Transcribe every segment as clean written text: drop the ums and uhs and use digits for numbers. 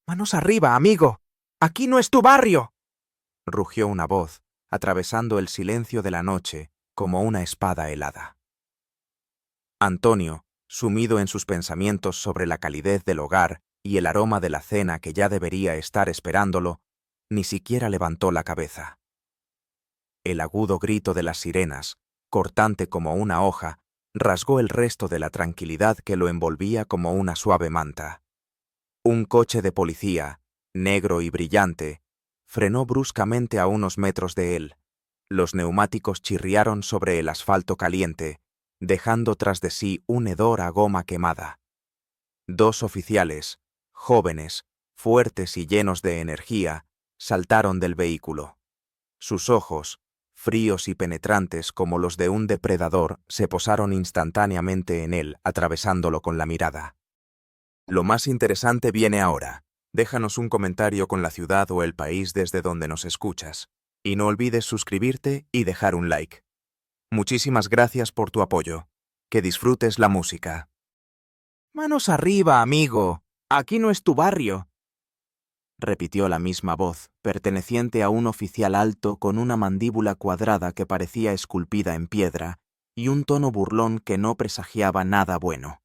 Manos arriba, amigo. Aquí no es tu barrio. Rugió una voz, atravesando el silencio de la noche como una espada helada. Antonio, sumido en sus pensamientos sobre la calidez del hogar y el aroma de la cena que ya debería estar esperándolo, ni siquiera levantó la cabeza. El agudo grito de las sirenas, cortante como una hoja, rasgó el resto de la tranquilidad que lo envolvía como una suave manta. Un coche de policía, negro y brillante, frenó bruscamente a unos metros de él. Los neumáticos chirriaron sobre el asfalto caliente, dejando tras de sí un hedor a goma quemada. Dos oficiales, jóvenes, fuertes y llenos de energía, saltaron del vehículo. Sus ojos, fríos y penetrantes como los de un depredador, se posaron instantáneamente en él, atravesándolo con la mirada. Lo más interesante viene ahora. Déjanos un comentario con la ciudad o el país desde donde nos escuchas. Y no olvides suscribirte y dejar un like. Muchísimas gracias por tu apoyo. Que disfrutes la música. Manos arriba, amigo. Aquí no es tu barrio. Repitió la misma voz, perteneciente a un oficial alto con una mandíbula cuadrada que parecía esculpida en piedra y un tono burlón que no presagiaba nada bueno.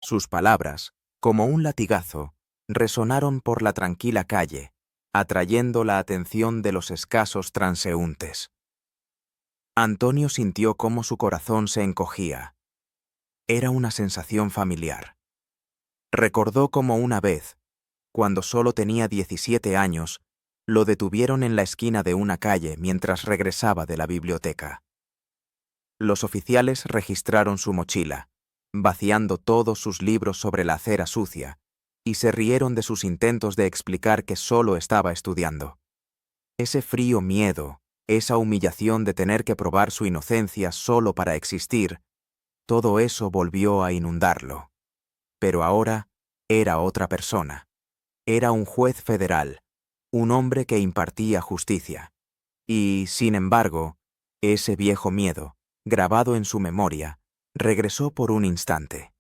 Sus palabras, como un latigazo, resonaron por la tranquila calle, atrayendo la atención de los escasos transeúntes. Antonio sintió cómo su corazón se encogía. Era una sensación familiar. Recordó cómo una vez, cuando solo tenía 17 años, lo detuvieron en la esquina de una calle mientras regresaba de la biblioteca. Los oficiales registraron su mochila, vaciando todos sus libros sobre la acera sucia, y se rieron de sus intentos de explicar que solo estaba estudiando. Ese frío miedo, esa humillación de tener que probar su inocencia solo para existir, todo eso volvió a inundarlo. Pero ahora era otra persona. Era un juez federal, un hombre que impartía justicia. Y, sin embargo, ese viejo miedo, grabado en su memoria, regresó por un instante.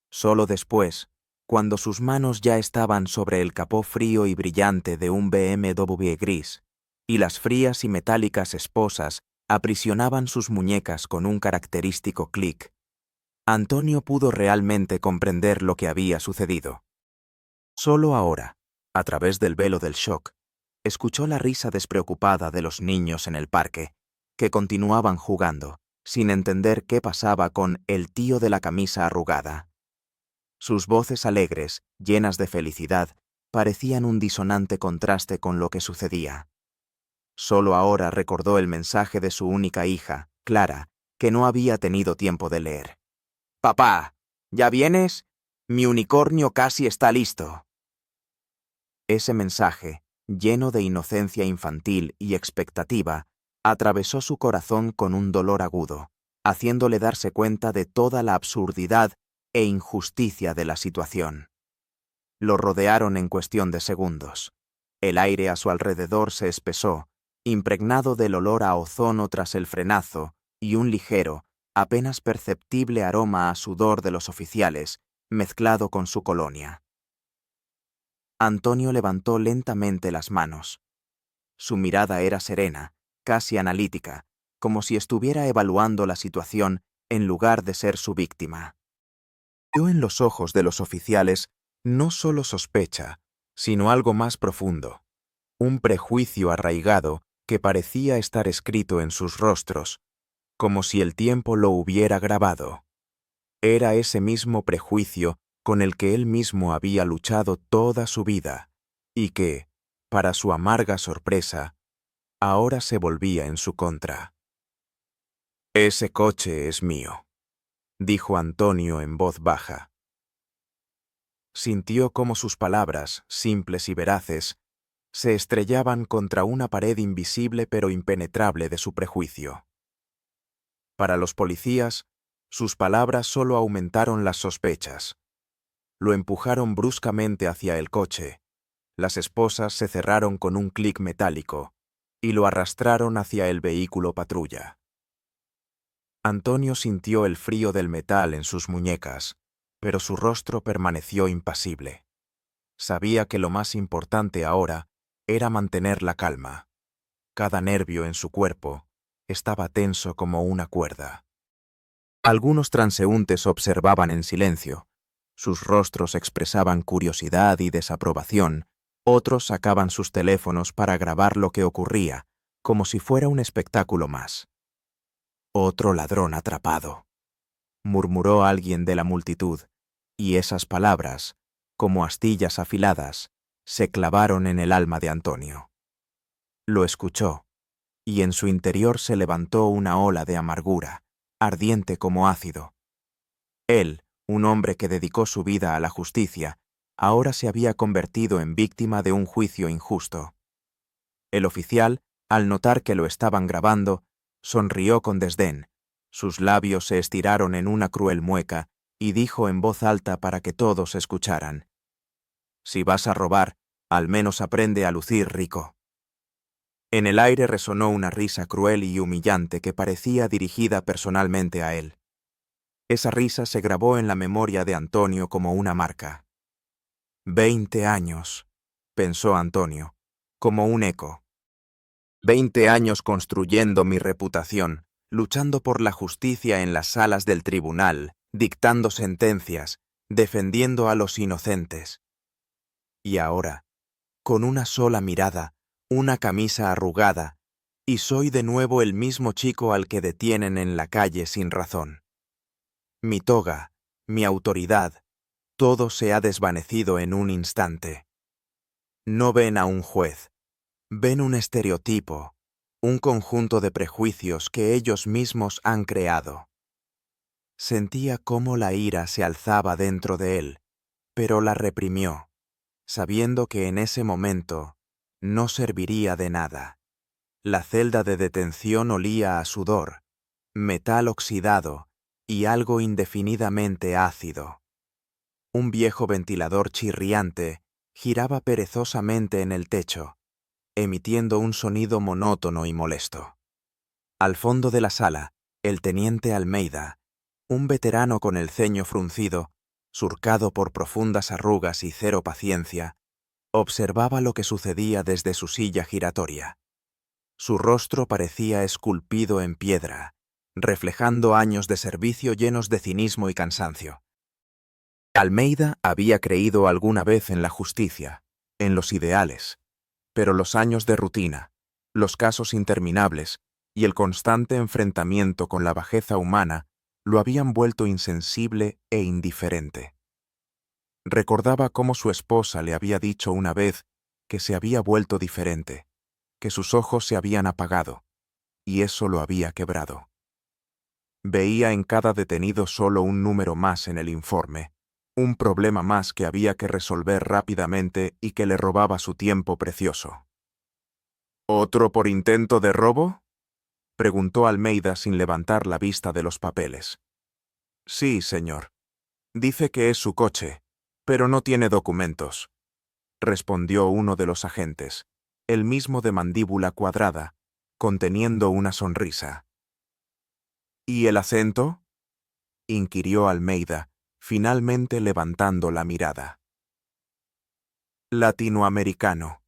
Solo después, cuando sus manos ya estaban sobre el capó frío y brillante de un BMW gris, y las frías y metálicas esposas aprisionaban sus muñecas con un característico clic, Antonio pudo realmente comprender lo que había sucedido. Solo ahora, a través del velo del shock, escuchó la risa despreocupada de los niños en el parque, que continuaban jugando, sin entender qué pasaba con el tío de la camisa arrugada. Sus voces alegres, llenas de felicidad, parecían un disonante contraste con lo que sucedía. Solo ahora recordó el mensaje de su única hija, Clara, que no había tenido tiempo de leer. «Papá, ¿ya vienes? Mi unicornio casi está listo». Ese mensaje, lleno de inocencia infantil y expectativa, atravesó su corazón con un dolor agudo, haciéndole darse cuenta de toda la absurdidad e injusticia de la situación. Lo rodearon en cuestión de segundos. El aire a su alrededor se espesó, impregnado del olor a ozono tras el frenazo y un ligero, apenas perceptible aroma a sudor de los oficiales, mezclado con su colonia. Antonio levantó lentamente las manos. Su mirada era serena, casi analítica, como si estuviera evaluando la situación en lugar de ser su víctima. Vio en los ojos de los oficiales no solo sospecha, sino algo más profundo, un prejuicio arraigado que parecía estar escrito en sus rostros, como si el tiempo lo hubiera grabado. Era ese mismo prejuicio con el que él mismo había luchado toda su vida, y que, para su amarga sorpresa, ahora se volvía en su contra. «Ese coche es mío», dijo Antonio en voz baja. Sintió cómo sus palabras, simples y veraces, se estrellaban contra una pared invisible pero impenetrable de su prejuicio. Para los policías, sus palabras solo aumentaron las sospechas. Lo empujaron bruscamente hacia el coche. Las esposas se cerraron con un clic metálico y lo arrastraron hacia el vehículo patrulla. Antonio sintió el frío del metal en sus muñecas, pero su rostro permaneció impasible. Sabía que lo más importante ahora era mantener la calma. Cada nervio en su cuerpo estaba tenso como una cuerda. Algunos transeúntes observaban en silencio. Sus rostros expresaban curiosidad y desaprobación. Otros sacaban sus teléfonos para grabar lo que ocurría, como si fuera un espectáculo más. «Otro ladrón atrapado», murmuró alguien de la multitud, y esas palabras, como astillas afiladas, se clavaron en el alma de Antonio. Lo escuchó, y en su interior se levantó una ola de amargura, ardiente como ácido. Él, un hombre que dedicó su vida a la justicia, ahora se había convertido en víctima de un juicio injusto. El oficial, al notar que lo estaban grabando, sonrió con desdén. Sus labios se estiraron en una cruel mueca y dijo en voz alta para que todos escucharan: «Si vas a robar, al menos aprende a lucir rico». En el aire resonó una risa cruel y humillante que parecía dirigida personalmente a él. Esa risa se grabó en la memoria de Antonio como una marca. 20 años, pensó Antonio, como un eco. 20 años construyendo mi reputación, luchando por la justicia en las salas del tribunal, dictando sentencias, defendiendo a los inocentes. Y ahora, con una sola mirada, una camisa arrugada, y soy de nuevo el mismo chico al que detienen en la calle sin razón. Mi toga, mi autoridad, todo se ha desvanecido en un instante. No ven a un juez, ven un estereotipo, un conjunto de prejuicios que ellos mismos han creado. Sentía cómo la ira se alzaba dentro de él, pero la reprimió, sabiendo que en ese momento no serviría de nada. La celda de detención olía a sudor, metal oxidado y algo indefinidamente ácido. Un viejo ventilador chirriante giraba perezosamente en el techo, emitiendo un sonido monótono y molesto. Al fondo de la sala, el teniente Almeida, un veterano con el ceño fruncido, surcado por profundas arrugas y cero paciencia, observaba lo que sucedía desde su silla giratoria. Su rostro parecía esculpido en piedra, reflejando años de servicio llenos de cinismo y cansancio. Almeida había creído alguna vez en la justicia, en los ideales, pero los años de rutina, los casos interminables y el constante enfrentamiento con la bajeza humana lo habían vuelto insensible e indiferente. Recordaba cómo su esposa le había dicho una vez que se había vuelto diferente, que sus ojos se habían apagado, y eso lo había quebrado. Veía en cada detenido solo un número más en el informe, un problema más que había que resolver rápidamente y que le robaba su tiempo precioso. ¿Otro por intento de robo?, preguntó Almeida sin levantar la vista de los papeles. Sí, señor. Dice que es su coche, pero no tiene documentos, respondió uno de los agentes, el mismo de mandíbula cuadrada, conteniendo una sonrisa. ¿Y el acento?, inquirió Almeida, finalmente levantando la mirada. Latinoamericano,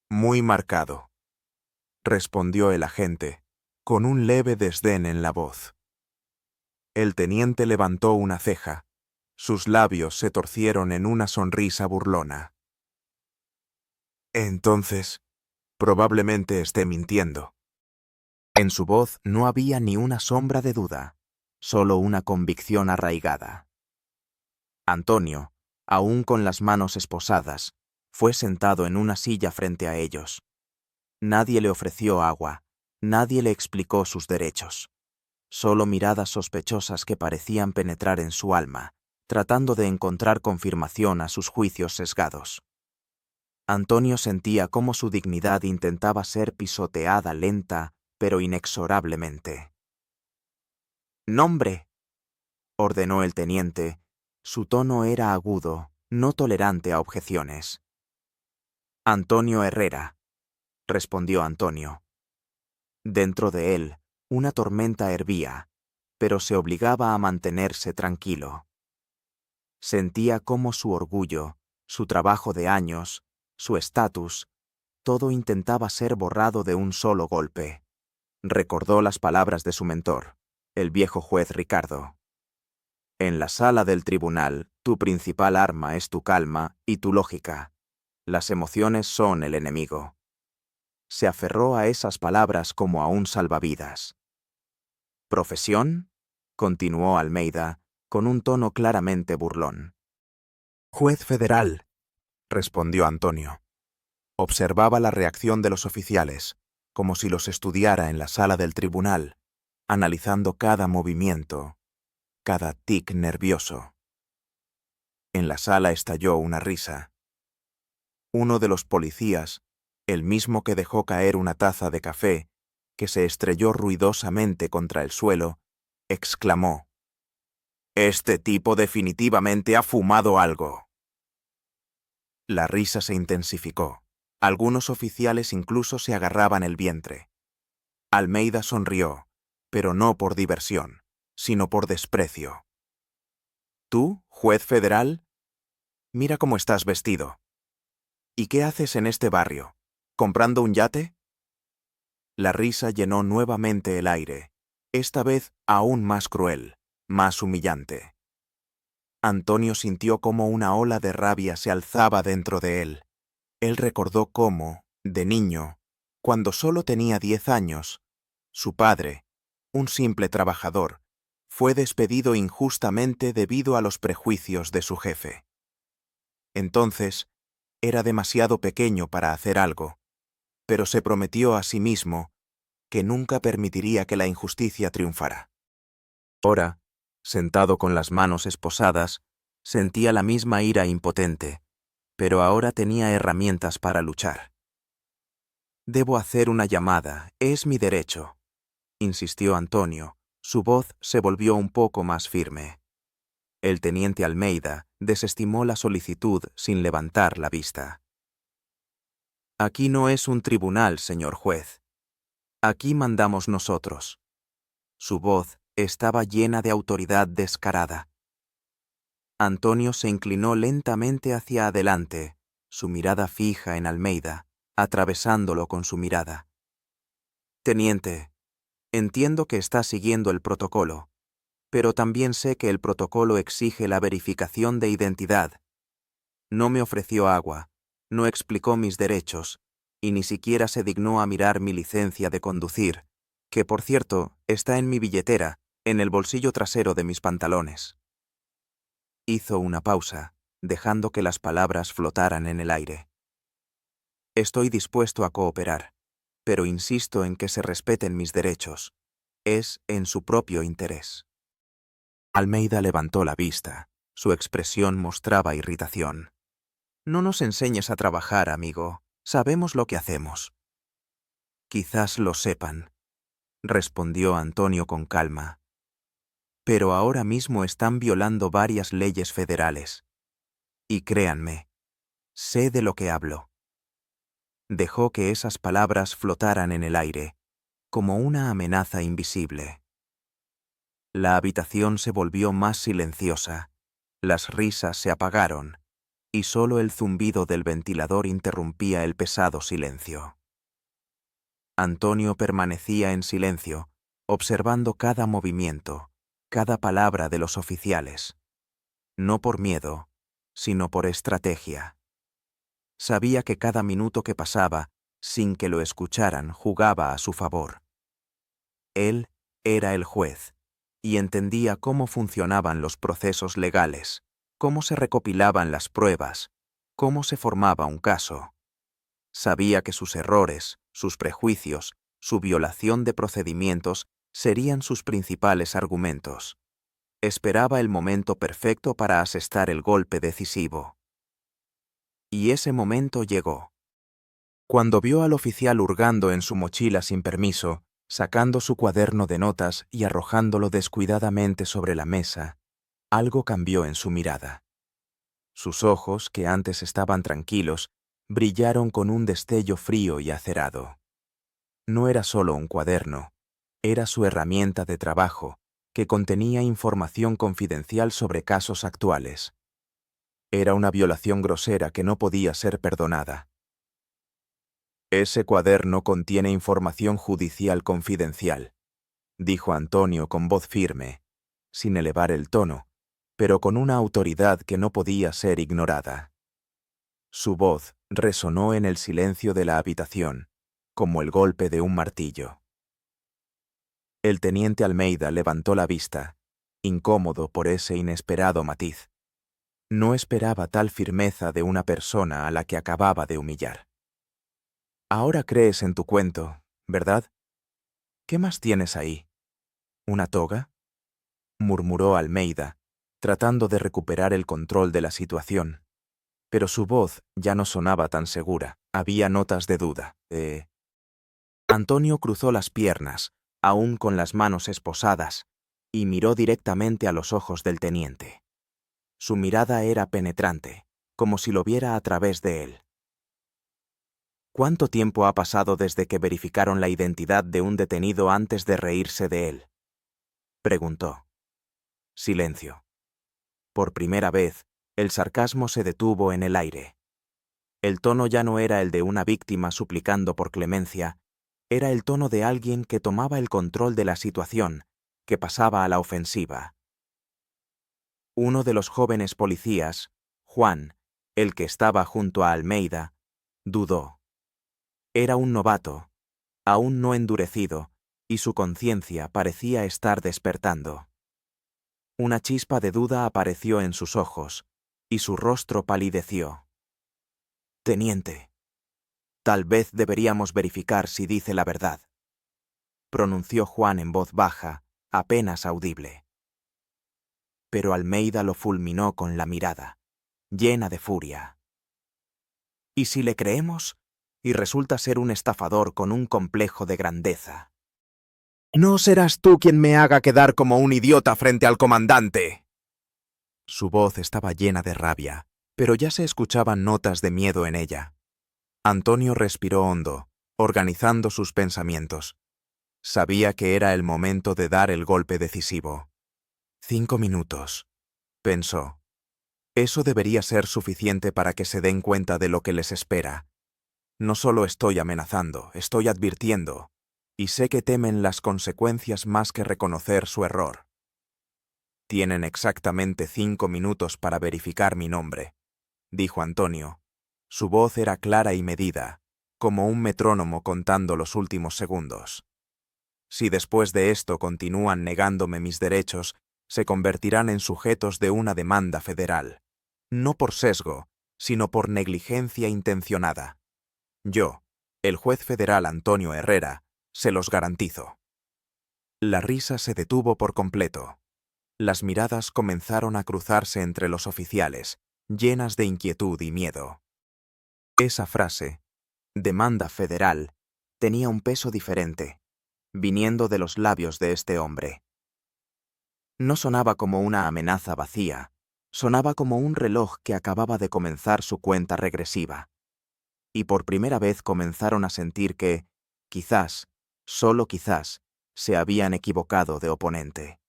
muy marcado, respondió el agente, con un leve desdén en la voz. El teniente levantó una ceja. Sus labios se torcieron en una sonrisa burlona. Entonces, probablemente esté mintiendo. En su voz no había ni una sombra de duda, solo una convicción arraigada. Antonio, aún con las manos esposadas, fue sentado en una silla frente a ellos. Nadie le ofreció agua, nadie le explicó sus derechos. Solo miradas sospechosas que parecían penetrar en su alma, tratando de encontrar confirmación a sus juicios sesgados. Antonio sentía cómo su dignidad intentaba ser pisoteada lenta, pero inexorablemente. «¡Nombre!», ordenó el teniente. Su tono era agudo, no tolerante a objeciones. «Antonio Herrera», respondió Antonio. Dentro de él, una tormenta hervía, pero se obligaba a mantenerse tranquilo. Sentía cómo su orgullo, su trabajo de años, su estatus, todo intentaba ser borrado de un solo golpe. Recordó las palabras de su mentor, el viejo juez Ricardo. En la sala del tribunal, tu principal arma es tu calma y tu lógica. Las emociones son el enemigo. Se aferró a esas palabras como a un salvavidas. ¿Profesión?, continuó Almeida, con un tono claramente burlón. Juez federal, respondió Antonio. Observaba la reacción de los oficiales, como si los estudiara en la sala del tribunal, analizando cada movimiento, cada tic nervioso. En la sala estalló una risa. Uno de los policías, el mismo que dejó caer una taza de café, que se estrelló ruidosamente contra el suelo, exclamó: «Este tipo definitivamente ha fumado algo». La risa se intensificó. Algunos oficiales incluso se agarraban el vientre. Almeida sonrió, pero no por diversión, sino por desprecio. «¿Tú, juez federal? Mira cómo estás vestido. ¿Y qué haces en este barrio? ¿Comprando un yate?». La risa llenó nuevamente el aire, esta vez aún más cruel, más humillante. Antonio sintió cómo una ola de rabia se alzaba dentro de él. Él recordó cómo, de niño, cuando solo tenía 10 años, su padre, un simple trabajador, fue despedido injustamente debido a los prejuicios de su jefe. Entonces, era demasiado pequeño para hacer algo, pero se prometió a sí mismo que nunca permitiría que la injusticia triunfara. Ahora, sentado con las manos esposadas, sentía la misma ira impotente, pero ahora tenía herramientas para luchar. «Debo hacer una llamada, es mi derecho», insistió Antonio. Su voz se volvió un poco más firme. El teniente Almeida desestimó la solicitud sin levantar la vista. «Aquí no es un tribunal, señor juez. Aquí mandamos nosotros». Su voz estaba llena de autoridad descarada. Antonio se inclinó lentamente hacia adelante, su mirada fija en Almeida, atravesándolo con su mirada. «Teniente, entiendo que está siguiendo el protocolo, pero también sé que el protocolo exige la verificación de identidad. No me ofreció agua, no explicó mis derechos, y ni siquiera se dignó a mirar mi licencia de conducir, que por cierto está en mi billetera, en el bolsillo trasero de mis pantalones». Hizo una pausa, dejando que las palabras flotaran en el aire. «Estoy dispuesto a cooperar, pero insisto en que se respeten mis derechos. Es en su propio interés». Almeida levantó la vista. Su expresión mostraba irritación. «No nos enseñes a trabajar, amigo. Sabemos lo que hacemos». «Quizás lo sepan», respondió Antonio con calma. «Pero ahora mismo están violando varias leyes federales. Y créanme, sé de lo que hablo». Dejó que esas palabras flotaran en el aire, como una amenaza invisible. La habitación se volvió más silenciosa, las risas se apagaron, y solo el zumbido del ventilador interrumpía el pesado silencio. Antonio permanecía en silencio, observando cada movimiento, cada palabra de los oficiales. No por miedo, sino por estrategia. Sabía que cada minuto que pasaba, sin que lo escucharan, jugaba a su favor. Él era el juez, y entendía cómo funcionaban los procesos legales, cómo se recopilaban las pruebas, cómo se formaba un caso. Sabía que sus errores, sus prejuicios, su violación de procedimientos serían sus principales argumentos. Esperaba el momento perfecto para asestar el golpe decisivo. Y ese momento llegó. Cuando vio al oficial hurgando en su mochila sin permiso, sacando su cuaderno de notas y arrojándolo descuidadamente sobre la mesa, algo cambió en su mirada. Sus ojos, que antes estaban tranquilos, brillaron con un destello frío y acerado. No era solo un cuaderno, era su herramienta de trabajo, que contenía información confidencial sobre casos actuales. Era una violación grosera que no podía ser perdonada. Ese cuaderno contiene información judicial confidencial, dijo Antonio con voz firme, sin elevar el tono, pero con una autoridad que no podía ser ignorada. Su voz resonó en el silencio de la habitación, como el golpe de un martillo. El teniente Almeida levantó la vista, incómodo por ese inesperado matiz. No esperaba tal firmeza de una persona a la que acababa de humillar. Ahora crees en tu cuento, ¿verdad? ¿Qué más tienes ahí? ¿Una toga?, murmuró Almeida, tratando de recuperar el control de la situación. Pero su voz ya no sonaba tan segura. Había notas de duda. Antonio cruzó las piernas, aún con las manos esposadas, y miró directamente a los ojos del teniente. Su mirada era penetrante, como si lo viera a través de él. ¿Cuánto tiempo ha pasado desde que verificaron la identidad de un detenido antes de reírse de él?, preguntó. Silencio. Por primera vez, el sarcasmo se detuvo en el aire. El tono ya no era el de una víctima suplicando por clemencia, era el tono de alguien que tomaba el control de la situación, que pasaba a la ofensiva. Uno de los jóvenes policías, Juan, el que estaba junto a Almeida, dudó. Era un novato, aún no endurecido, y su conciencia parecía estar despertando. Una chispa de duda apareció en sus ojos, y su rostro palideció. «Teniente, tal vez deberíamos verificar si dice la verdad», pronunció Juan en voz baja, apenas audible. Pero Almeida lo fulminó con la mirada, llena de furia. «¿Y si le creemos? Y resulta ser un estafador con un complejo de grandeza». «No serás tú quien me haga quedar como un idiota frente al comandante». Su voz estaba llena de rabia, pero ya se escuchaban notas de miedo en ella. Antonio respiró hondo, organizando sus pensamientos. Sabía que era el momento de dar el golpe decisivo. 5 minutos, pensó. Eso debería ser suficiente para que se den cuenta de lo que les espera. No solo estoy amenazando, estoy advirtiendo, y sé que temen las consecuencias más que reconocer su error. Tienen exactamente 5 minutos para verificar mi nombre, dijo Antonio. Su voz era clara y medida, como un metrónomo contando los últimos segundos. Si después de esto continúan negándome mis derechos, se convertirán en sujetos de una demanda federal, no por sesgo, sino por negligencia intencionada. Yo, el juez federal Antonio Herrera, se los garantizo. La risa se detuvo por completo. Las miradas comenzaron a cruzarse entre los oficiales, llenas de inquietud y miedo. Esa frase, demanda federal, tenía un peso diferente, viniendo de los labios de este hombre. No sonaba como una amenaza vacía, sonaba como un reloj que acababa de comenzar su cuenta regresiva. Y por primera vez comenzaron a sentir que, quizás, solo quizás, se habían equivocado de oponente.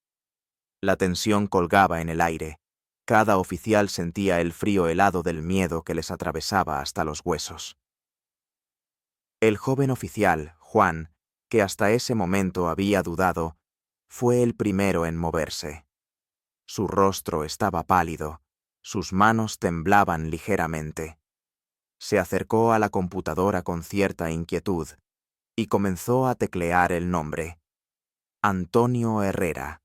La tensión colgaba en el aire. Cada oficial sentía el frío helado del miedo que les atravesaba hasta los huesos. El joven oficial, Juan, que hasta ese momento había dudado, fue el primero en moverse. Su rostro estaba pálido, sus manos temblaban ligeramente. Se acercó a la computadora con cierta inquietud y comenzó a teclear el nombre. Antonio Herrera.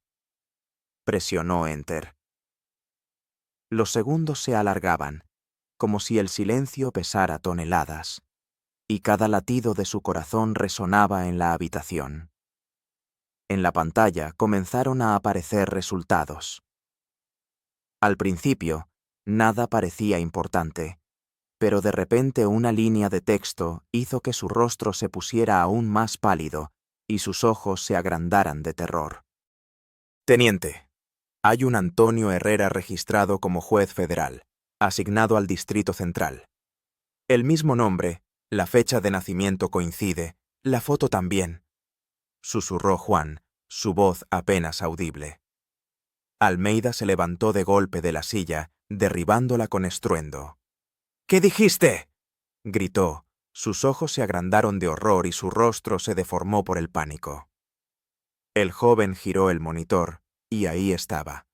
Presionó Enter. Los segundos se alargaban, como si el silencio pesara toneladas, y cada latido de su corazón resonaba en la habitación. En la pantalla comenzaron a aparecer resultados. Al principio, nada parecía importante, pero de repente una línea de texto hizo que su rostro se pusiera aún más pálido y sus ojos se agrandaran de terror. Teniente, hay un Antonio Herrera registrado como juez federal, asignado al Distrito Central. El mismo nombre, la fecha de nacimiento coincide, la foto también, susurró Juan, su voz apenas audible. Almeida se levantó de golpe de la silla derribándola con estruendo. ¿Qué dijiste?, gritó. Sus ojos se agrandaron de horror y su rostro se deformó por el pánico. El joven giró el monitor, y ahí estaba.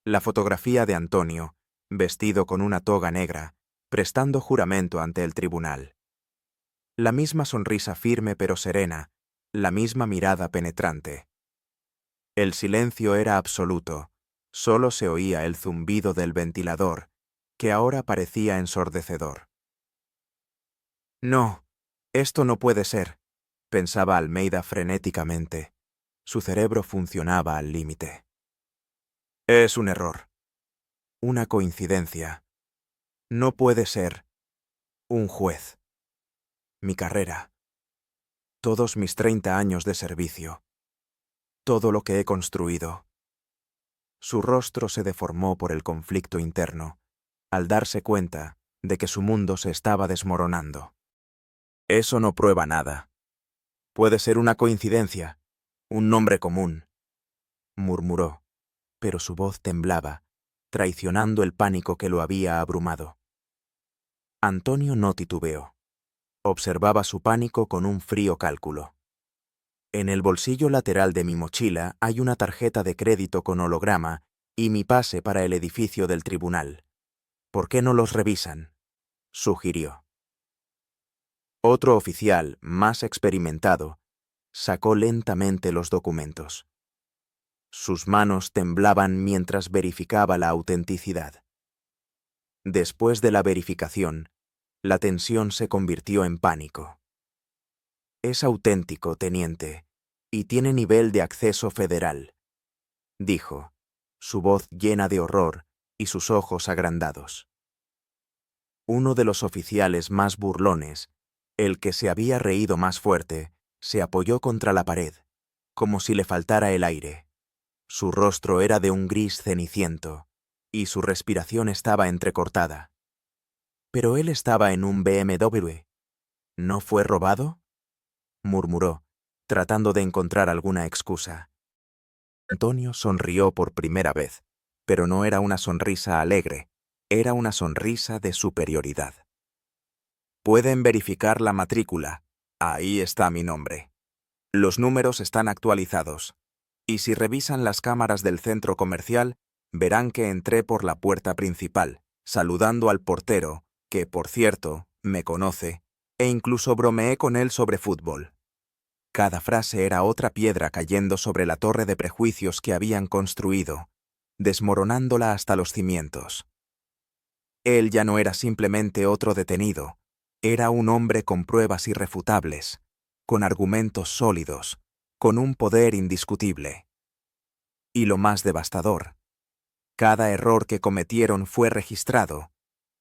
La fotografía de Antonio, vestido con una toga negra, prestando juramento ante el tribunal. La misma sonrisa firme pero serena, la misma mirada penetrante. El silencio era absoluto, solo se oía el zumbido del ventilador, que ahora parecía ensordecedor. No, esto no puede ser, pensaba Almeida frenéticamente. Su cerebro funcionaba al límite. Es un error. Una coincidencia. No puede ser. Un juez. Mi carrera. Todos mis 30 años de servicio. Todo lo que he construido. Su rostro se deformó por el conflicto interno, al darse cuenta de que su mundo se estaba desmoronando. Eso no prueba nada. Puede ser una coincidencia, un nombre común, murmuró, pero su voz temblaba, traicionando el pánico que lo había abrumado. Antonio no titubeó. Observaba su pánico con un frío cálculo. En el bolsillo lateral de mi mochila hay una tarjeta de crédito con holograma y mi pase para el edificio del tribunal. ¿Por qué no los revisan?, sugirió. Otro oficial, más experimentado, sacó lentamente los documentos. Sus manos temblaban mientras verificaba la autenticidad. Después de la verificación, la tensión se convirtió en pánico. Es auténtico, teniente, y tiene nivel de acceso federal, dijo, su voz llena de horror y sus ojos agrandados. Uno de los oficiales más burlones, el que se había reído más fuerte, se apoyó contra la pared, como si le faltara el aire. Su rostro era de un gris ceniciento, y su respiración estaba entrecortada. Pero él estaba en un BMW. ¿No fue robado?, murmuró, tratando de encontrar alguna excusa. Antonio sonrió por primera vez, pero no era una sonrisa alegre, era una sonrisa de superioridad. Pueden verificar la matrícula. Ahí está mi nombre. Los números están actualizados. Y si revisan las cámaras del centro comercial, verán que entré por la puerta principal, saludando al portero, que, por cierto, me conoce, e incluso bromeé con él sobre fútbol. Cada frase era otra piedra cayendo sobre la torre de prejuicios que habían construido, desmoronándola hasta los cimientos. Él ya no era simplemente otro detenido, era un hombre con pruebas irrefutables, con argumentos sólidos, con un poder indiscutible. Y lo más devastador, cada error que cometieron fue registrado,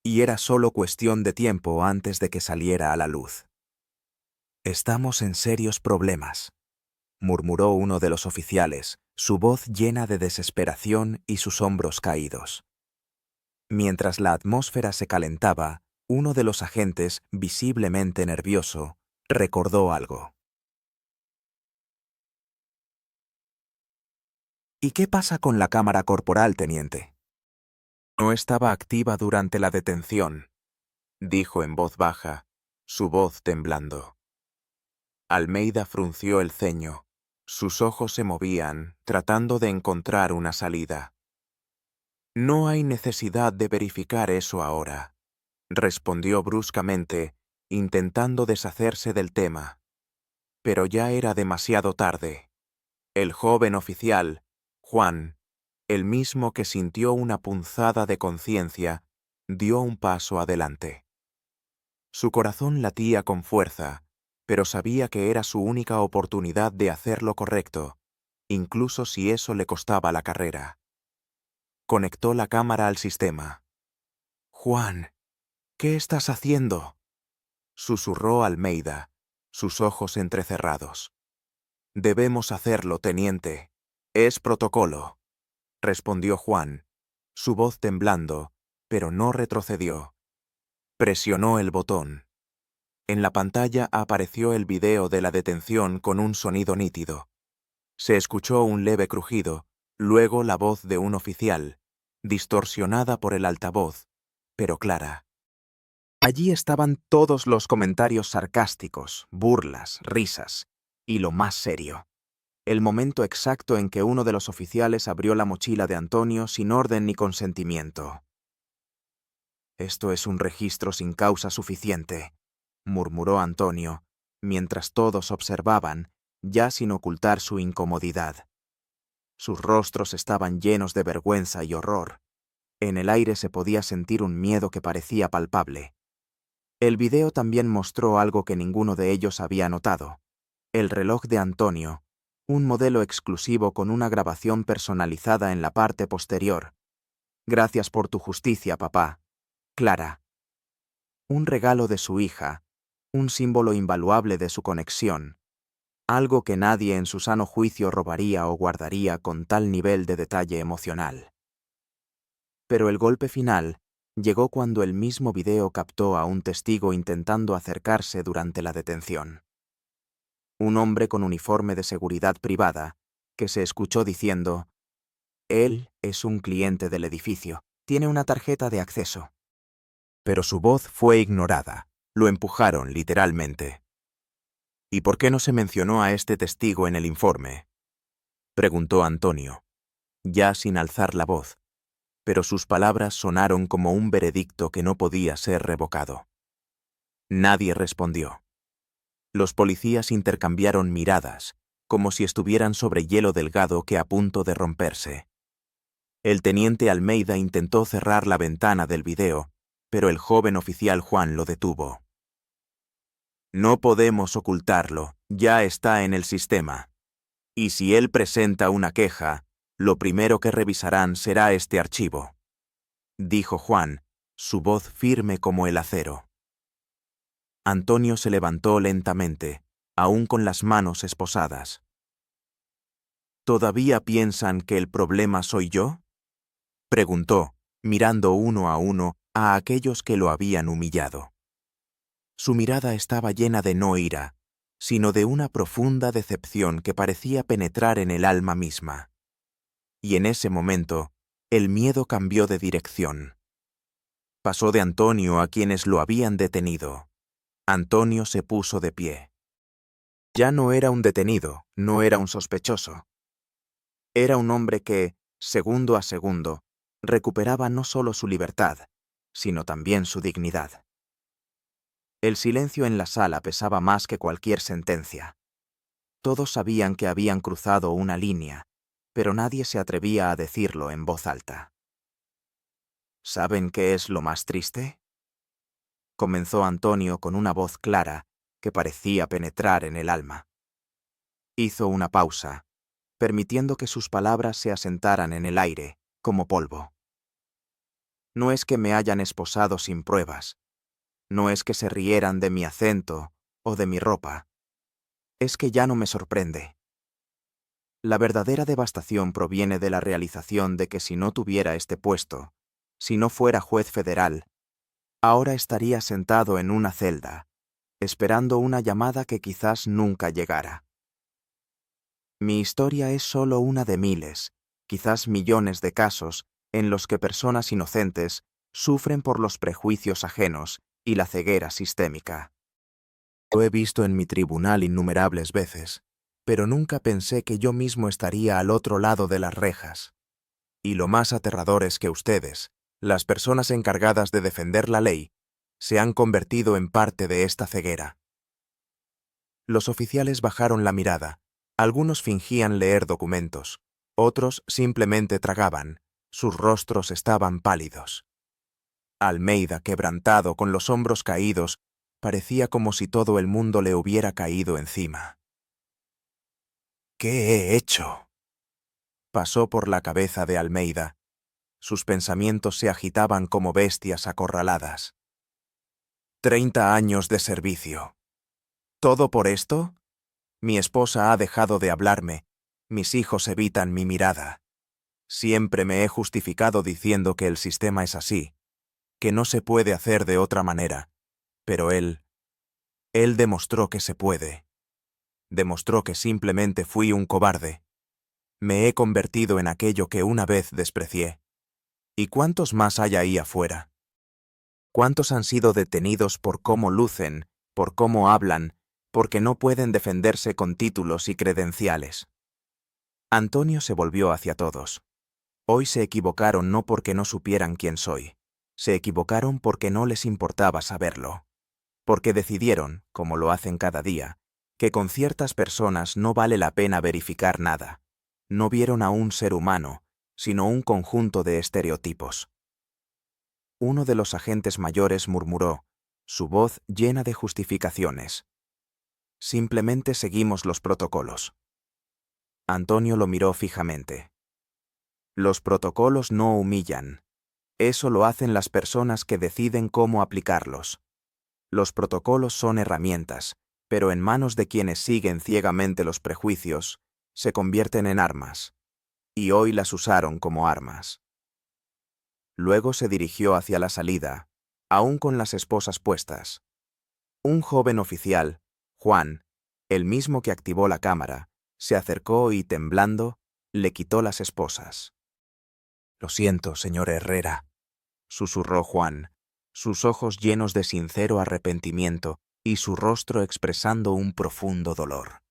y era solo cuestión de tiempo antes de que saliera a la luz. Estamos en serios problemas, murmuró uno de los oficiales, su voz llena de desesperación y sus hombros caídos. Mientras la atmósfera se calentaba, uno de los agentes, visiblemente nervioso, recordó algo. ¿Y qué pasa con la cámara corporal, teniente? No estaba activa durante la detención, dijo en voz baja, su voz temblando. Almeida frunció el ceño. Sus ojos se movían, tratando de encontrar una salida. No hay necesidad de verificar eso ahora, respondió bruscamente, intentando deshacerse del tema. Pero ya era demasiado tarde. El joven oficial, Juan, el mismo que sintió una punzada de conciencia, dio un paso adelante. Su corazón latía con fuerza, pero sabía que era su única oportunidad de hacer lo correcto, incluso si eso le costaba la carrera. Conectó la cámara al sistema. «Juan, ¿qué estás haciendo?», susurró Almeida, sus ojos entrecerrados. «Debemos hacerlo, teniente. Es protocolo», respondió Juan, su voz temblando, pero no retrocedió. Presionó el botón. En la pantalla apareció el video de la detención con un sonido nítido. Se escuchó un leve crujido, luego la voz de un oficial, distorsionada por el altavoz, pero clara. Allí estaban todos los comentarios sarcásticos, burlas, risas, y lo más serio, el momento exacto en que uno de los oficiales abrió la mochila de Antonio sin orden ni consentimiento. «Esto es un registro sin causa suficiente», murmuró Antonio, mientras todos observaban, ya sin ocultar su incomodidad. Sus rostros estaban llenos de vergüenza y horror. En el aire se podía sentir un miedo que parecía palpable. El video también mostró algo que ninguno de ellos había notado. El reloj de Antonio, un modelo exclusivo con una grabación personalizada en la parte posterior. «Gracias por tu justicia, papá. Clara». Un regalo de su hija, un símbolo invaluable de su conexión, algo que nadie en su sano juicio robaría o guardaría con tal nivel de detalle emocional. Pero el golpe final llegó cuando el mismo video captó a un testigo intentando acercarse durante la detención. Un hombre con uniforme de seguridad privada, que se escuchó diciendo: «Él es un cliente del edificio, tiene una tarjeta de acceso». Pero su voz fue ignorada, lo empujaron literalmente. «¿Y por qué no se mencionó a este testigo en el informe?», preguntó Antonio, ya sin alzar la voz, pero sus palabras sonaron como un veredicto que no podía ser revocado. Nadie respondió. Los policías intercambiaron miradas, como si estuvieran sobre hielo delgado que a punto de romperse. El teniente Almeida intentó cerrar la ventana del video, pero el joven oficial Juan lo detuvo. «No podemos ocultarlo, ya está en el sistema. Y si él presenta una queja, lo primero que revisarán será este archivo», dijo Juan, su voz firme como el acero. Antonio se levantó lentamente, aún con las manos esposadas. «¿Todavía piensan que el problema soy yo?», preguntó, mirando uno a uno a aquellos que lo habían humillado. Su mirada estaba llena de no ira, sino de una profunda decepción que parecía penetrar en el alma misma. Y en ese momento, el miedo cambió de dirección. Pasó de Antonio a quienes lo habían detenido. Antonio se puso de pie. Ya no era un detenido, no era un sospechoso. Era un hombre que, segundo a segundo, recuperaba no solo su libertad, sino también su dignidad. El silencio en la sala pesaba más que cualquier sentencia. Todos sabían que habían cruzado una línea, pero nadie se atrevía a decirlo en voz alta. ¿Saben qué es lo más triste?, comenzó Antonio con una voz clara que parecía penetrar en el alma. Hizo una pausa, permitiendo que sus palabras se asentaran en el aire, como polvo. No es que me hayan esposado sin pruebas, no es que se rieran de mi acento o de mi ropa, es que ya no me sorprende. La verdadera devastación proviene de la realización de que si no tuviera este puesto, si no fuera juez federal, ahora estaría sentado en una celda, esperando una llamada que quizás nunca llegara. Mi historia es solo una de miles, quizás millones de casos en los que personas inocentes sufren por los prejuicios ajenos y la ceguera sistémica. Lo he visto en mi tribunal innumerables veces, pero nunca pensé que yo mismo estaría al otro lado de las rejas. Y lo más aterrador es que ustedes, las personas encargadas de defender la ley, se han convertido en parte de esta ceguera. Los oficiales bajaron la mirada. Algunos fingían leer documentos, otros simplemente tragaban. Sus rostros estaban pálidos. Almeida, quebrantado, con los hombros caídos, parecía como si todo el mundo le hubiera caído encima. «¿Qué he hecho?», pasó por la cabeza de Almeida. Sus pensamientos se agitaban como bestias acorraladas. 30 años de servicio. ¿Todo por esto? Mi esposa ha dejado de hablarme, mis hijos evitan mi mirada. Siempre me he justificado diciendo que el sistema es así, que no se puede hacer de otra manera, pero él demostró que se puede. Demostró que simplemente fui un cobarde. Me he convertido en aquello que una vez desprecié. ¿Y cuántos más hay ahí afuera? ¿Cuántos han sido detenidos por cómo lucen, por cómo hablan, porque no pueden defenderse con títulos y credenciales? Antonio se volvió hacia todos. Hoy se equivocaron no porque no supieran quién soy. Se equivocaron porque no les importaba saberlo. Porque decidieron, como lo hacen cada día, que con ciertas personas no vale la pena verificar nada. No vieron a un ser humano, sino un conjunto de estereotipos. Uno de los agentes mayores murmuró, su voz llena de justificaciones. Simplemente seguimos los protocolos. Antonio lo miró fijamente. Los protocolos no humillan. Eso lo hacen las personas que deciden cómo aplicarlos. Los protocolos son herramientas, pero en manos de quienes siguen ciegamente los prejuicios, se convierten en armas. Y hoy las usaron como armas. Luego se dirigió hacia la salida, aún con las esposas puestas. Un joven oficial, Juan, el mismo que activó la cámara, se acercó y, temblando, le quitó las esposas. «Lo siento, señor Herrera», susurró Juan, sus ojos llenos de sincero arrepentimiento y su rostro expresando un profundo dolor.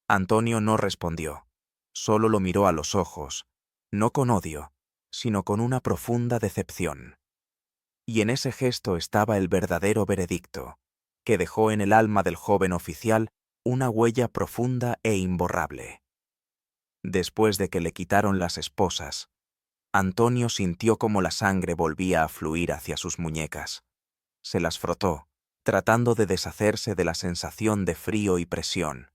Antonio no respondió, solo lo miró a los ojos, no con odio, sino con una profunda decepción. Y en ese gesto estaba el verdadero veredicto, que dejó en el alma del joven oficial una huella profunda e imborrable. Después de que le quitaron las esposas, Antonio sintió como la sangre volvía a fluir hacia sus muñecas. Se las frotó, tratando de deshacerse de la sensación de frío y presión.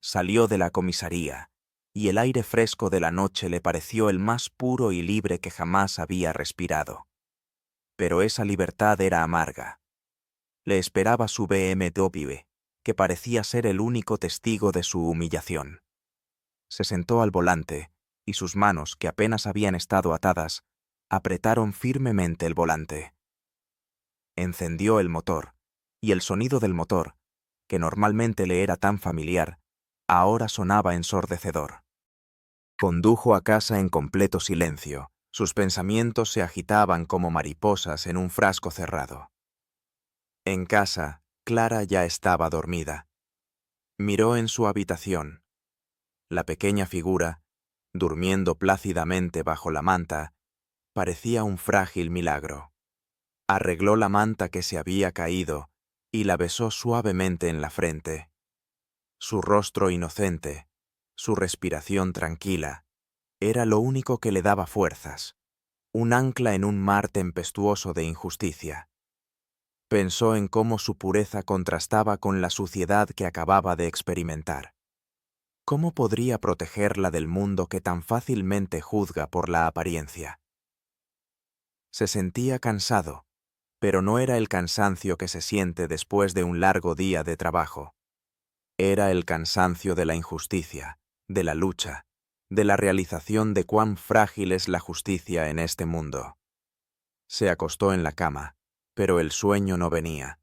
Salió de la comisaría, y el aire fresco de la noche le pareció el más puro y libre que jamás había respirado. Pero esa libertad era amarga. Le esperaba su BMW, que parecía ser el único testigo de su humillación. Se sentó al volante, y sus manos, que apenas habían estado atadas, apretaron firmemente el volante. Encendió el motor, y el sonido del motor, que normalmente le era tan familiar, ahora sonaba ensordecedor. Condujo a casa en completo silencio. Sus pensamientos se agitaban como mariposas en un frasco cerrado. En casa, Clara ya estaba dormida. Miró en su habitación. La pequeña figura, durmiendo plácidamente bajo la manta, parecía un frágil milagro. Arregló la manta que se había caído y la besó suavemente en la frente. Su rostro inocente, su respiración tranquila, era lo único que le daba fuerzas, un ancla en un mar tempestuoso de injusticia. Pensó en cómo su pureza contrastaba con la suciedad que acababa de experimentar. ¿Cómo podría protegerla del mundo que tan fácilmente juzga por la apariencia? Se sentía cansado, pero no era el cansancio que se siente después de un largo día de trabajo. Era el cansancio de la injusticia, de la lucha, de la realización de cuán frágil es la justicia en este mundo. Se acostó en la cama, pero el sueño no venía.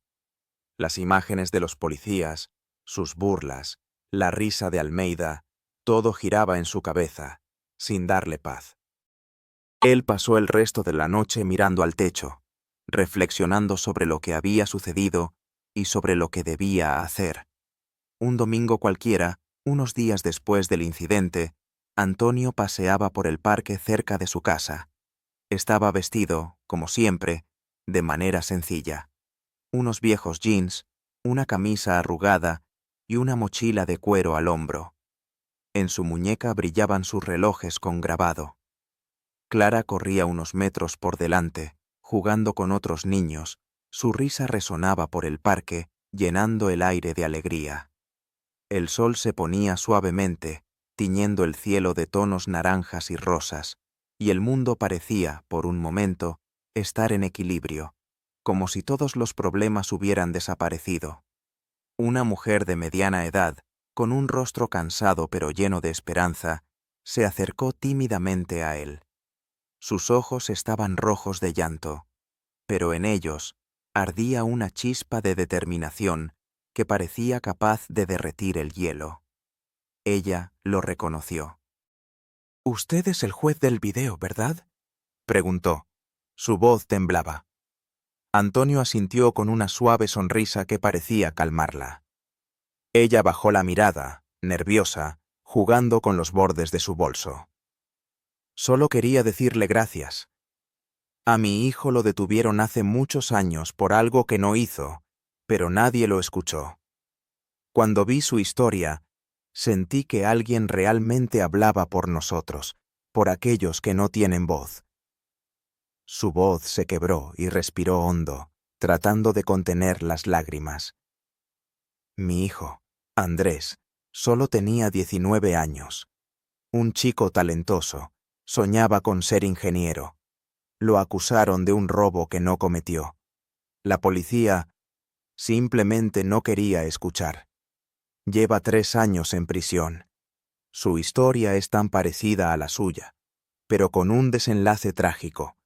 Las imágenes de los policías, sus burlas, la risa de Almeida, todo giraba en su cabeza, sin darle paz. Él pasó el resto de la noche mirando al techo, reflexionando sobre lo que había sucedido y sobre lo que debía hacer. Un domingo cualquiera, unos días después del incidente, Antonio paseaba por el parque cerca de su casa. Estaba vestido, como siempre, de manera sencilla. Unos viejos jeans, una camisa arrugada y una mochila de cuero al hombro. En su muñeca brillaban sus relojes con grabado. Clara corría unos metros por delante, jugando con otros niños. Su risa resonaba por el parque, llenando el aire de alegría. El sol se ponía suavemente, tiñendo el cielo de tonos naranjas y rosas, y el mundo parecía, por un momento, estar en equilibrio, como si todos los problemas hubieran desaparecido. Una mujer de mediana edad, con un rostro cansado pero lleno de esperanza, se acercó tímidamente a él. Sus ojos estaban rojos de llanto, pero en ellos ardía una chispa de determinación que parecía capaz de derretir el hielo. Ella lo reconoció. «Usted es el juez del video, ¿verdad?», preguntó. Su voz temblaba. Antonio asintió con una suave sonrisa que parecía calmarla. Ella bajó la mirada, nerviosa, jugando con los bordes de su bolso. Solo quería decirle gracias. A mi hijo lo detuvieron hace muchos años por algo que no hizo, pero nadie lo escuchó. Cuando vi su historia, sentí que alguien realmente hablaba por nosotros, por aquellos que no tienen voz. Su voz se quebró y respiró hondo, tratando de contener las lágrimas. Mi hijo, Andrés, solo tenía 19 años. Un chico talentoso, soñaba con ser ingeniero. Lo acusaron de un robo que no cometió. La policía simplemente no quería escuchar. Lleva 3 años en prisión. Su historia es tan parecida a la suya, pero con un desenlace trágico.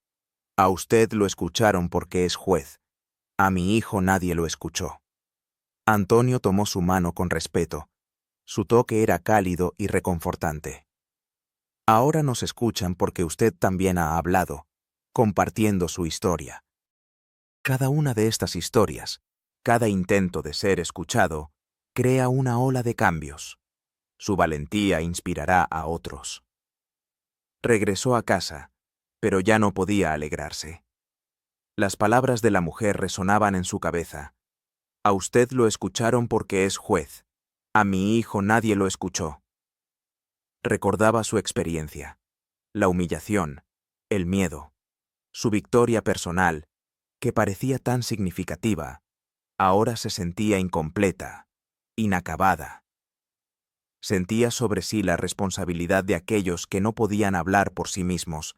A usted lo escucharon porque es juez. A mi hijo nadie lo escuchó. Antonio tomó su mano con respeto. Su toque era cálido y reconfortante. Ahora nos escuchan porque usted también ha hablado, compartiendo su historia. Cada una de estas historias, cada intento de ser escuchado, crea una ola de cambios. Su valentía inspirará a otros. Regresó a casa, pero ya no podía alegrarse. Las palabras de la mujer resonaban en su cabeza. A usted lo escucharon porque es juez. A mi hijo nadie lo escuchó. Recordaba su experiencia, la humillación, el miedo, su victoria personal, que parecía tan significativa, ahora se sentía incompleta, inacabada. Sentía sobre sí la responsabilidad de aquellos que no podían hablar por sí mismos,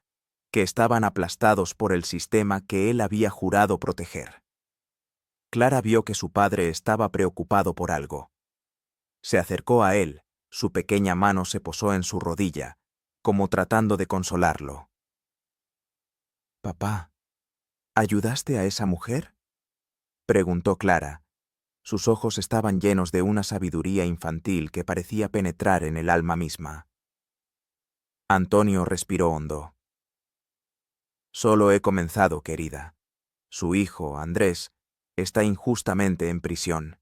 que estaban aplastados por el sistema que él había jurado proteger. Clara vio que su padre estaba preocupado por algo. Se acercó a él, su pequeña mano se posó en su rodilla, como tratando de consolarlo. «Papá, ¿ayudaste a esa mujer?», preguntó Clara. Sus ojos estaban llenos de una sabiduría infantil que parecía penetrar en el alma misma. Antonio respiró hondo. «Solo he comenzado, querida. Su hijo, Andrés, está injustamente en prisión.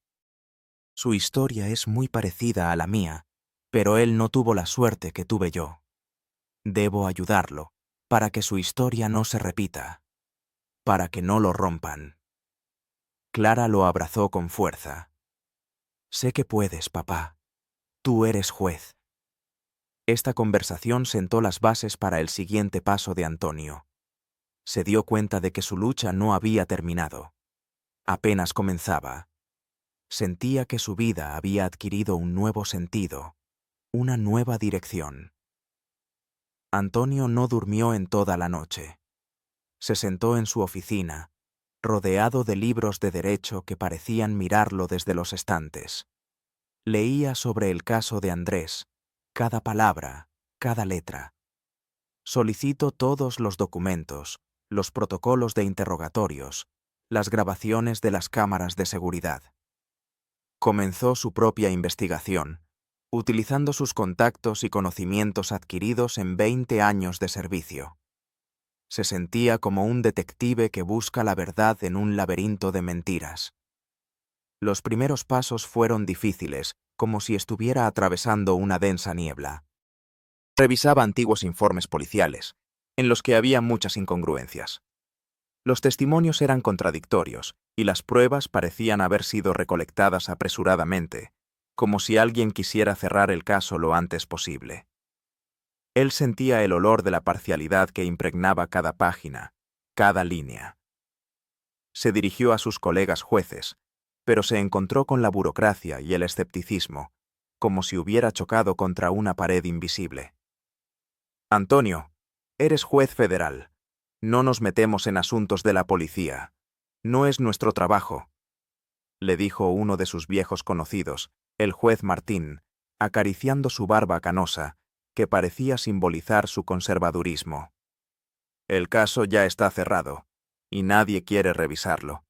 Su historia es muy parecida a la mía, pero él no tuvo la suerte que tuve yo. Debo ayudarlo, para que su historia no se repita, para que no lo rompan». Clara lo abrazó con fuerza. «Sé que puedes, papá. Tú eres juez». Esta conversación sentó las bases para el siguiente paso de Antonio. Se dio cuenta de que su lucha no había terminado. Apenas comenzaba. Sentía que su vida había adquirido un nuevo sentido, una nueva dirección. Antonio no durmió en toda la noche. Se sentó en su oficina, rodeado de libros de derecho que parecían mirarlo desde los estantes. Leía sobre el caso de Andrés, cada palabra, cada letra. Solicitó todos los documentos, los protocolos de interrogatorios, las grabaciones de las cámaras de seguridad. Comenzó su propia investigación, utilizando sus contactos y conocimientos adquiridos en 20 años de servicio. Se sentía como un detective que busca la verdad en un laberinto de mentiras. Los primeros pasos fueron difíciles, como si estuviera atravesando una densa niebla. Revisaba antiguos informes policiales, en los que había muchas incongruencias. Los testimonios eran contradictorios, y las pruebas parecían haber sido recolectadas apresuradamente, como si alguien quisiera cerrar el caso lo antes posible. Él sentía el olor de la parcialidad que impregnaba cada página, cada línea. Se dirigió a sus colegas jueces, pero se encontró con la burocracia y el escepticismo, como si hubiera chocado contra una pared invisible. «Antonio, eres juez federal. No nos metemos en asuntos de la policía. No es nuestro trabajo», le dijo uno de sus viejos conocidos, el juez Martín, acariciando su barba canosa, que parecía simbolizar su conservadurismo. «El caso ya está cerrado, y nadie quiere revisarlo.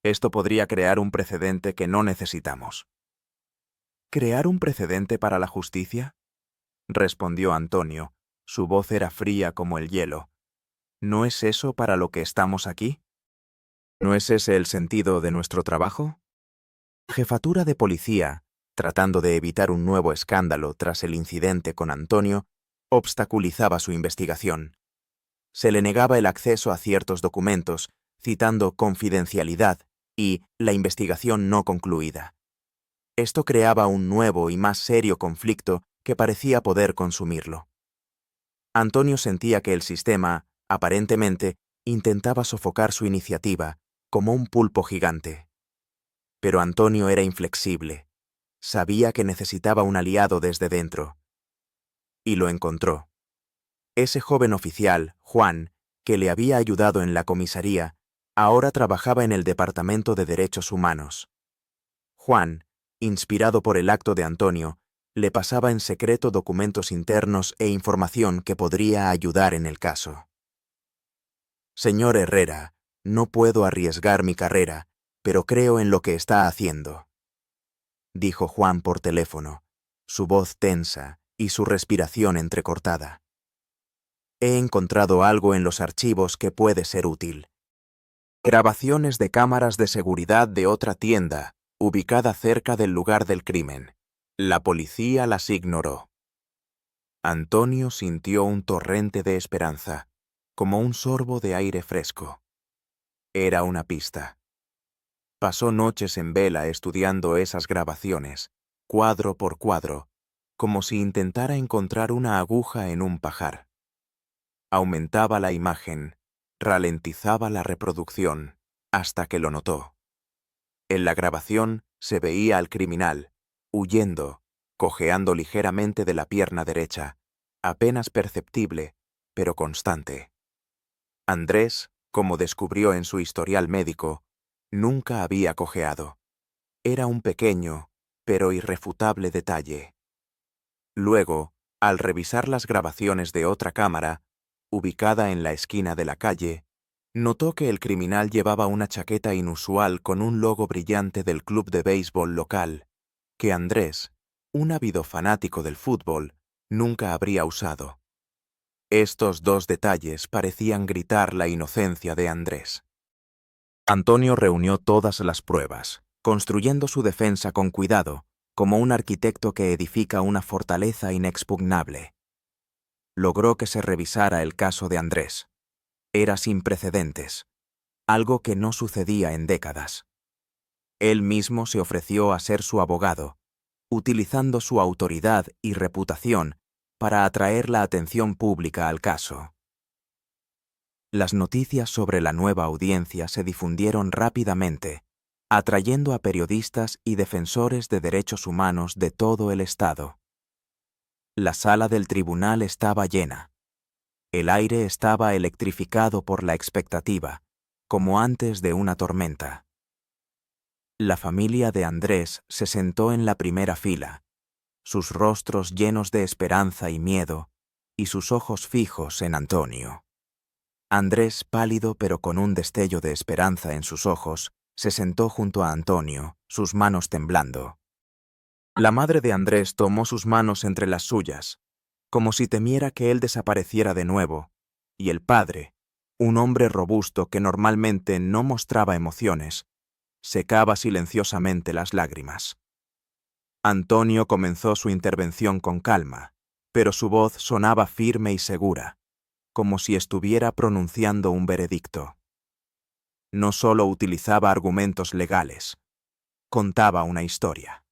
Esto podría crear un precedente que no necesitamos». «¿Crear un precedente para la justicia?», respondió Antonio. Su voz era fría como el hielo. ¿No es eso para lo que estamos aquí? ¿No es ese el sentido de nuestro trabajo? La jefatura de policía, tratando de evitar un nuevo escándalo tras el incidente con Antonio, obstaculizaba su investigación. Se le negaba el acceso a ciertos documentos, citando confidencialidad y la investigación no concluida. Esto creaba un nuevo y más serio conflicto que parecía poder consumirlo. Antonio sentía que el sistema, aparentemente, intentaba sofocar su iniciativa, como un pulpo gigante. Pero Antonio era inflexible. Sabía que necesitaba un aliado desde dentro. Y lo encontró. Ese joven oficial, Juan, que le había ayudado en la comisaría, ahora trabajaba en el Departamento de Derechos Humanos. Juan, inspirado por el acto de Antonio, le pasaba en secreto documentos internos e información que podría ayudar en el caso. Señor Herrera, no puedo arriesgar mi carrera, pero creo en lo que está haciendo, dijo Juan por teléfono, su voz tensa y su respiración entrecortada. He encontrado algo en los archivos que puede ser útil. Grabaciones de cámaras de seguridad de otra tienda, ubicada cerca del lugar del crimen. La policía las ignoró. Antonio sintió un torrente de esperanza, como un sorbo de aire fresco. Era una pista. Pasó noches en vela estudiando esas grabaciones, cuadro por cuadro, como si intentara encontrar una aguja en un pajar. Aumentaba la imagen, ralentizaba la reproducción, hasta que lo notó. En la grabación se veía al criminal, huyendo, cojeando ligeramente de la pierna derecha, apenas perceptible, pero constante. Andrés, como descubrió en su historial médico, nunca había cojeado. Era un pequeño, pero irrefutable detalle. Luego, al revisar las grabaciones de otra cámara, ubicada en la esquina de la calle, notó que el criminal llevaba una chaqueta inusual con un logo brillante del club de béisbol local, que Andrés, un ávido fanático del fútbol, nunca habría usado. Estos dos detalles parecían gritar la inocencia de Andrés. Antonio reunió todas las pruebas, construyendo su defensa con cuidado, como un arquitecto que edifica una fortaleza inexpugnable. Logró que se revisara el caso de Andrés. Era sin precedentes, algo que no sucedía en décadas. Él mismo se ofreció a ser su abogado, utilizando su autoridad y reputación para atraer la atención pública al caso. Las noticias sobre la nueva audiencia se difundieron rápidamente, atrayendo a periodistas y defensores de derechos humanos de todo el estado. La sala del tribunal estaba llena. El aire estaba electrificado por la expectativa, como antes de una tormenta. La familia de Andrés se sentó en la primera fila, sus rostros llenos de esperanza y miedo, y sus ojos fijos en Antonio. Andrés, pálido pero con un destello de esperanza en sus ojos, se sentó junto a Antonio, sus manos temblando. La madre de Andrés tomó sus manos entre las suyas, como si temiera que él desapareciera de nuevo, y el padre, un hombre robusto que normalmente no mostraba emociones, secaba silenciosamente las lágrimas. Antonio comenzó su intervención con calma, pero su voz sonaba firme y segura, como si estuviera pronunciando un veredicto. No solo utilizaba argumentos legales, contaba una historia.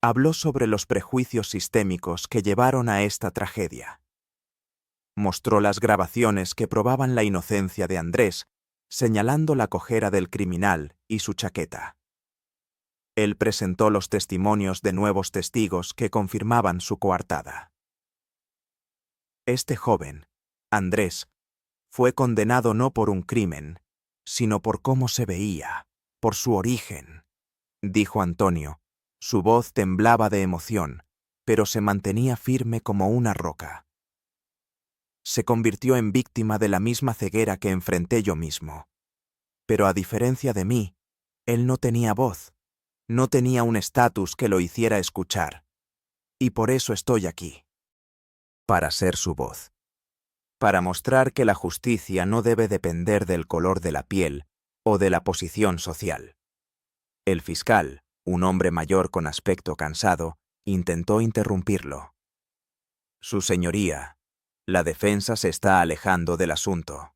Habló sobre los prejuicios sistémicos que llevaron a esta tragedia. Mostró las grabaciones que probaban la inocencia de Andrés, señalando la cojera del criminal y su chaqueta. Él presentó los testimonios de nuevos testigos que confirmaban su coartada. Este joven, Andrés, fue condenado no por un crimen, sino por cómo se veía, por su origen, dijo Antonio. Su voz temblaba de emoción, pero se mantenía firme como una roca. Se convirtió en víctima de la misma ceguera que enfrenté yo mismo. Pero a diferencia de mí, él no tenía voz, no tenía un estatus que lo hiciera escuchar. Y por eso estoy aquí. Para ser su voz. para mostrar que la justicia no debe depender del color de la piel o de la posición social. El fiscal, un hombre mayor con aspecto cansado, intentó interrumpirlo. Su señoría, la defensa se está alejando del asunto.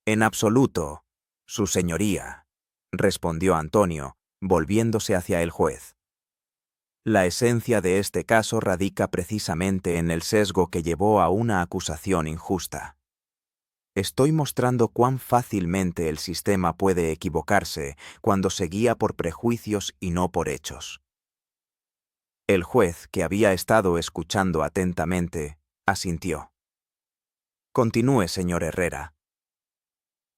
En absoluto, su señoría, respondió Antonio, volviéndose hacia el juez. La esencia de este caso radica precisamente en el sesgo que llevó a una acusación injusta. Estoy mostrando cuán fácilmente el sistema puede equivocarse cuando se guía por prejuicios y no por hechos. El juez, que había estado escuchando atentamente, asintió. Continúe, señor Herrera.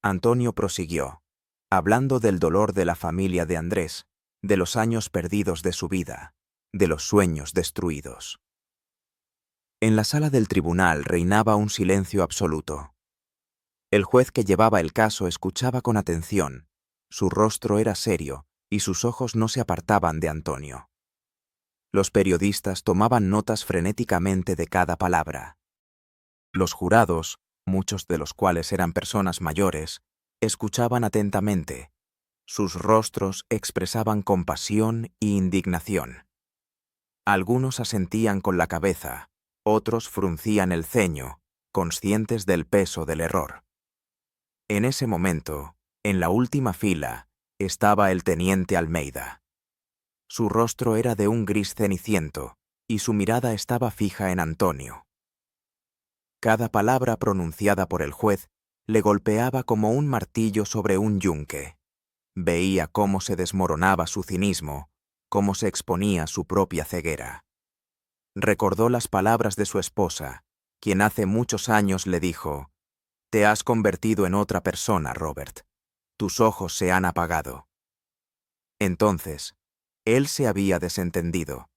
Antonio prosiguió, hablando del dolor de la familia de Andrés, de los años perdidos de su vida, de los sueños destruidos. En la sala del tribunal reinaba un silencio absoluto. El juez que llevaba el caso escuchaba con atención, su rostro era serio y sus ojos no se apartaban de Antonio. Los periodistas tomaban notas frenéticamente de cada palabra. Los jurados, muchos de los cuales eran personas mayores, escuchaban atentamente. Sus rostros expresaban compasión e indignación. Algunos asentían con la cabeza, otros fruncían el ceño, conscientes del peso del error. En ese momento, en la última fila, estaba el teniente Almeida. Su rostro era de un gris ceniciento, y su mirada estaba fija en Antonio. Cada palabra pronunciada por el juez le golpeaba como un martillo sobre un yunque. Veía cómo se desmoronaba su cinismo, cómo se exponía su propia ceguera. Recordó las palabras de su esposa, quien hace muchos años le dijo: «Te has convertido en otra persona, Robert. Tus ojos se han apagado». Entonces, él se había desentendido,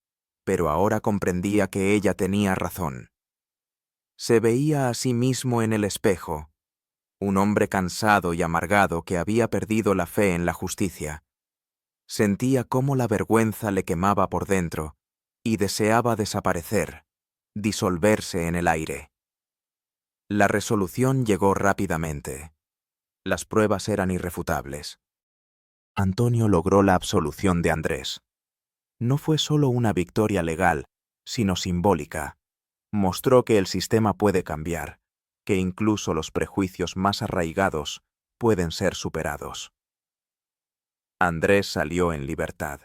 pero ahora comprendía que ella tenía razón. Se veía a sí mismo en el espejo, un hombre cansado y amargado que había perdido la fe en la justicia. Sentía cómo la vergüenza le quemaba por dentro y deseaba desaparecer, disolverse en el aire. La resolución llegó rápidamente. Las pruebas eran irrefutables. Antonio logró la absolución de Andrés. No fue solo una victoria legal, sino simbólica. Mostró que el sistema puede cambiar, que incluso los prejuicios más arraigados pueden ser superados. Andrés salió en libertad.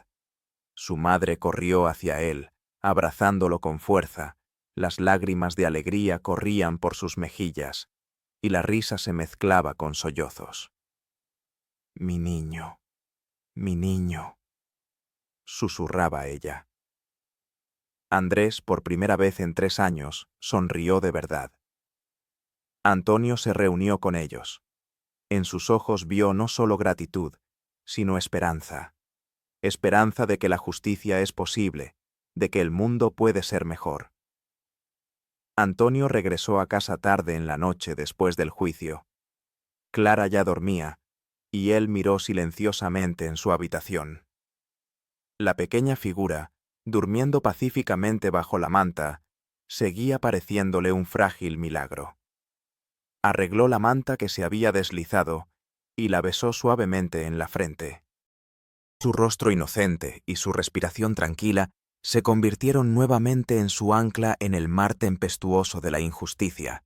Su madre corrió hacia él, abrazándolo con fuerza. Las lágrimas de alegría corrían por sus mejillas, y la risa se mezclaba con sollozos. «Mi niño, mi niño», susurraba ella. Andrés, por primera vez en 3 años, sonrió de verdad. Antonio se reunió con ellos. En sus ojos vio no solo gratitud, sino esperanza. Esperanza de que la justicia es posible, de que el mundo puede ser mejor. Antonio regresó a casa tarde en la noche después del juicio. Clara ya dormía, y él miró silenciosamente en su habitación. La pequeña figura, durmiendo pacíficamente bajo la manta, seguía pareciéndole un frágil milagro. Arregló la manta que se había deslizado y la besó suavemente en la frente. Su rostro inocente y su respiración tranquila se convirtieron nuevamente en su ancla en el mar tempestuoso de la injusticia,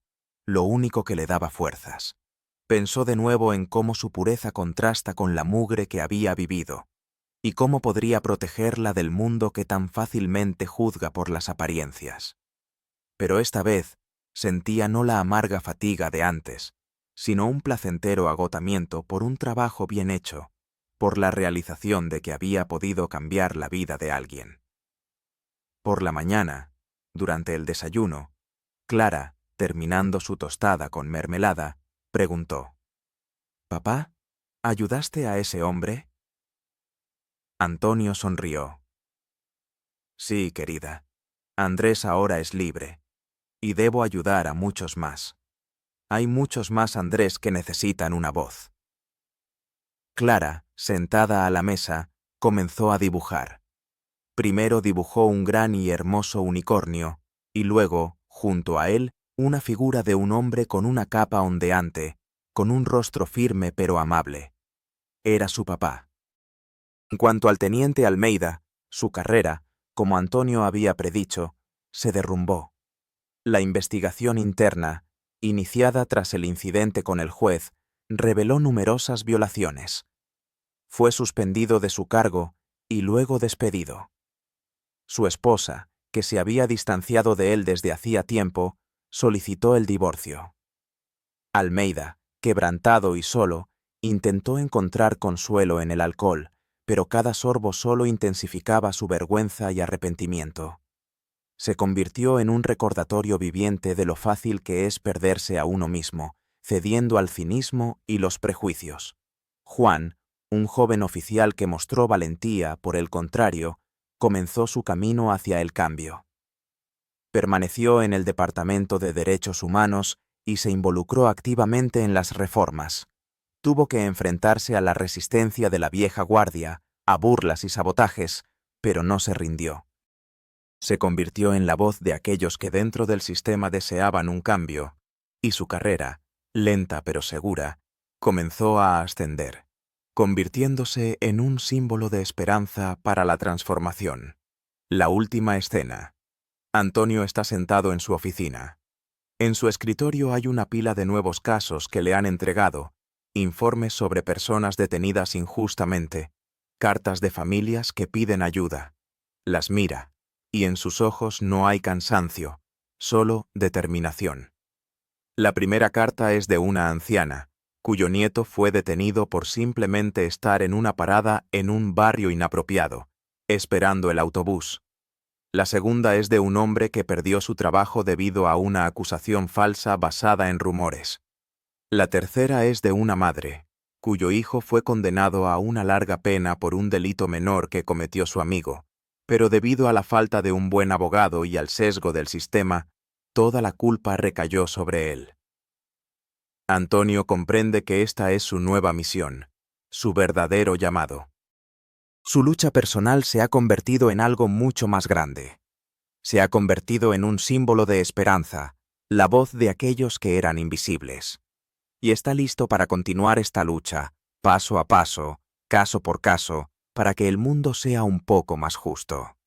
lo único que le daba fuerzas. Pensó de nuevo en cómo su pureza contrasta con la mugre que había vivido, y cómo podría protegerla del mundo que tan fácilmente juzga por las apariencias. Pero esta vez sentía no la amarga fatiga de antes, sino un placentero agotamiento por un trabajo bien hecho, por la realización de que había podido cambiar la vida de alguien. Por la mañana, durante el desayuno, Clara, terminando su tostada con mermelada, preguntó: «Papá, ¿ayudaste a ese hombre?» Antonio sonrió. «Sí, querida. Andrés ahora es libre, y debo ayudar a muchos más. Hay muchos más Andrés que necesitan una voz». Clara, sentada a la mesa, comenzó a dibujar. Primero dibujó un gran y hermoso unicornio, y luego, junto a él, una figura de un hombre con una capa ondeante, con un rostro firme pero amable. Era su papá. En cuanto al teniente Almeida, su carrera, como Antonio había predicho, se derrumbó. La investigación interna, iniciada tras el incidente con el juez, reveló numerosas violaciones. Fue suspendido de su cargo y luego despedido. Su esposa, que se había distanciado de él desde hacía tiempo, solicitó el divorcio. Almeida, quebrantado y solo, intentó encontrar consuelo en el alcohol, pero cada sorbo solo intensificaba su vergüenza y arrepentimiento. Se convirtió en un recordatorio viviente de lo fácil que es perderse a uno mismo, cediendo al cinismo y los prejuicios. Juan, un joven oficial que mostró valentía, por el contrario, comenzó su camino hacia el cambio. Permaneció en el Departamento de Derechos Humanos y se involucró activamente en las reformas. Tuvo que enfrentarse a la resistencia de la vieja guardia, a burlas y sabotajes, pero no se rindió. Se convirtió en la voz de aquellos que dentro del sistema deseaban un cambio, y su carrera, lenta pero segura, comenzó a ascender, convirtiéndose en un símbolo de esperanza para la transformación. La última escena. Antonio está sentado en su oficina. En su escritorio hay una pila de nuevos casos que le han entregado, informes sobre personas detenidas injustamente, cartas de familias que piden ayuda. Las mira, y en sus ojos no hay cansancio, solo determinación. La primera carta es de una anciana, cuyo nieto fue detenido por simplemente estar en una parada en un barrio inapropiado, esperando el autobús. La segunda es de un hombre que perdió su trabajo debido a una acusación falsa basada en rumores. La tercera es de una madre, cuyo hijo fue condenado a una larga pena por un delito menor que cometió su amigo, pero debido a la falta de un buen abogado y al sesgo del sistema, toda la culpa recayó sobre él. Antonio comprende que esta es su nueva misión, su verdadero llamado. Su lucha personal se ha convertido en algo mucho más grande. Se ha convertido en un símbolo de esperanza, la voz de aquellos que eran invisibles. Y está listo para continuar esta lucha, paso a paso, caso por caso, para que el mundo sea un poco más justo.